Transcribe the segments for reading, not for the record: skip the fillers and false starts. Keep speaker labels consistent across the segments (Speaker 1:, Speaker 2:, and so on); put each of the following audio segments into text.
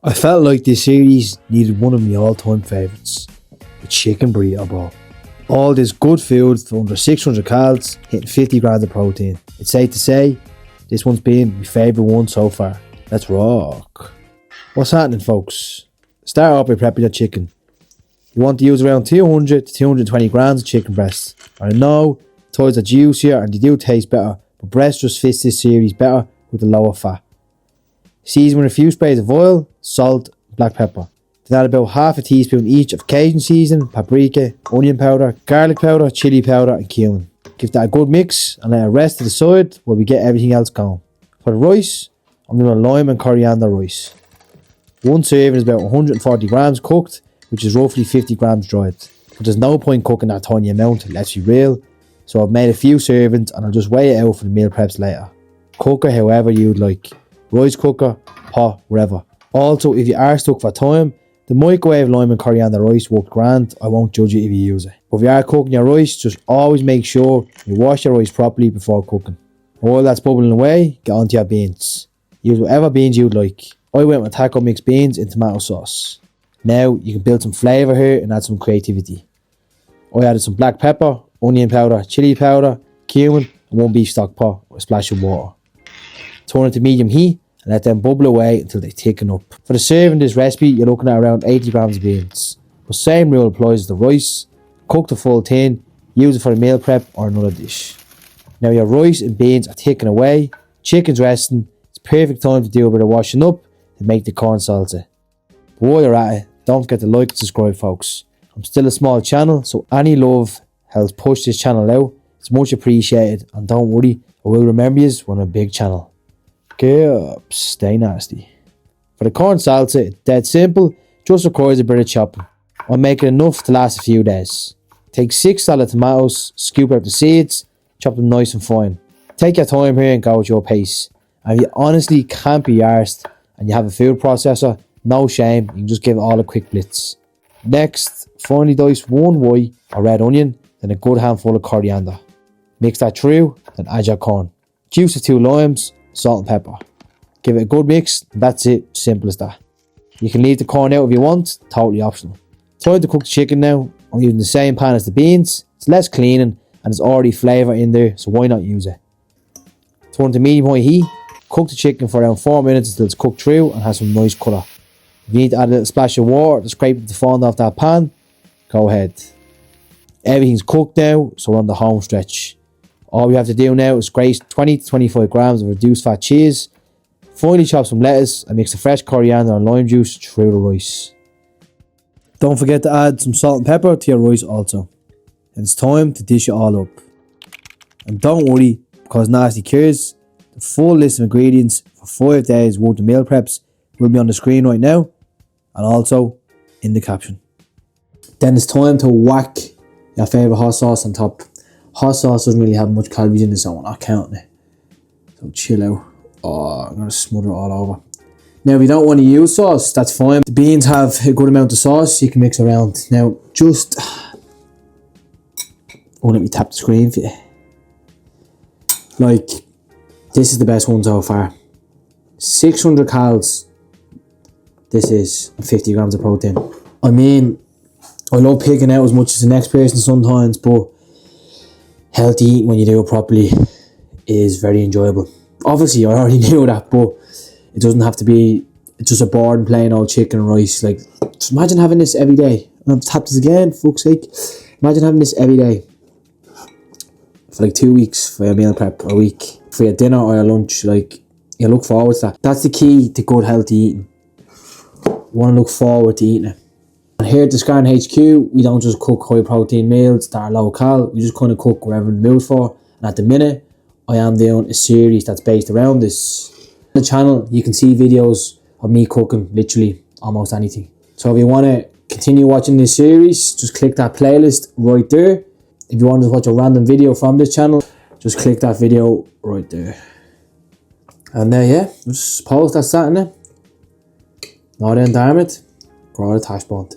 Speaker 1: I felt like this series needed one of my all-time favourites, the Chicken Burrito Bowl. All this good food for under 600 calories, hitting 50 grams of protein. It's safe to say, this one's been my favourite one so far. Let's rock. What's happening, folks? Start off by prepping your chicken. You want to use around 200 to 220 grams of chicken breasts. I know thighs are juicier and they do taste better, but breast just fits this series better with the lower fat. Season with a few sprays of oil, salt, black pepper. Then add about half a teaspoon each of Cajun seasoning, paprika, onion powder, garlic powder, chilli powder and cumin. Give that a good mix and let it rest to the side while we get everything else going. For the rice, I'm doing a lime and coriander rice. One serving is about 140 grams cooked, which is roughly 50 grams dried. But there's no point cooking that tiny amount, let's be real. So I've made a few servings and I'll just weigh it out for the meal preps later. Cook it however you'd like. Rice cooker, pot, whatever. Also, if you are stuck for time, the microwave lime and coriander rice work grand. I won't judge you if you use it. But if you are cooking your rice, just always make sure you wash your rice properly before cooking. While that's bubbling away, get onto your beans. Use whatever beans you'd like. I went with taco mixed beans in tomato sauce. Now you can build some flavour here and add some creativity. I added some black pepper, onion powder, chilli powder, cumin and one beef stock pot with a splash of water. Turn it to medium heat and let them bubble away until they thicken up. For the serving this recipe, you're looking at around 80 grams of beans. The same rule applies to the rice. Cook the full tin, use it for a meal prep or another dish. Now your rice and beans are thickening away, chicken's resting, it's perfect time to do a bit of washing up and make the corn salsa. But while you're at it, don't forget to like and subscribe, folks. I'm still a small channel, so any love helps push this channel out. It's much appreciated, and don't worry, I will remember you when I'm a big channel. Carbs, stay nasty. For the corn salsa, it's dead simple, just requires a bit of chopping. I'm making enough to last a few days. Take 6 solid tomatoes, scoop out the seeds, chop them nice and fine. Take your time here and go at your pace. And if you honestly can't be arsed and you have a food processor, no shame, you can just give it all a quick blitz. Next, finely dice 1 white or red onion, then a good handful of coriander. Mix that through, then add your corn. Juice of 2 limes, salt and pepper. Give it a good mix, and that's it, simple as that. You can leave the corn out if you want, totally optional. Time to cook the chicken now. I'm using the same pan as the beans. It's less cleaning and there's already flavour in there, so why not use it? Turn to medium high heat. Cook the chicken for around 4 minutes until it's cooked through and has some nice colour. If you need to add a little splash of water to scrape the fond off that pan, go ahead. Everything's cooked now, so we're on the home stretch. All we have to do now is grate 20 to 25 grams of reduced fat cheese. Finally chop some lettuce and mix the fresh coriander and lime juice through the rice. Don't forget to add some salt and pepper to your rice also. And it's time to dish it all up. And don't worry, because Nasty Cures, the full list of ingredients for 5 days worth of meal preps will be on the screen right now and also in the caption. Then it's time to whack your favourite hot sauce on top. Hot sauce doesn't really have much calories in it, so I'm not counting it. So chill out. Oh, I'm going to smother it all over. Now, if you don't want to use sauce, that's fine. The beans have a good amount of sauce you can mix around. Now, just... Oh, let me tap the screen for you. Like, this is the best one so far. 600 calories. This is 50 grams of protein. I mean, I love picking out as much as the next person sometimes, but healthy eating when you do it properly is very enjoyable. Obviously, I already knew that, but it doesn't have to be just a boring plain old chicken and rice. Like, just imagine having this every day. I've tapped this again, fuck's sake. Imagine having this every day for like 2 weeks for your meal prep, a week for your dinner or your lunch. Like, you look forward to that. That's the key to good healthy eating. You want to look forward to eating it. And here at the Scarn HQ, we don't just cook high protein meals that are low cal. We just kind of cook whatever the mood for. And at the minute, I am doing a series that's based around this. On the channel, you can see videos of me cooking literally almost anything. So if you want to continue watching this series, just click that playlist right there. If you want to watch a random video from this channel, just click that video right there. And yeah, I suppose that's that, innit? Now then, damn it, grow the tash bond.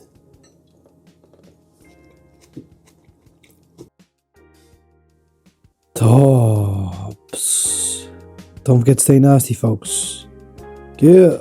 Speaker 1: Tops. Don't forget to stay nasty, folks. Yeah.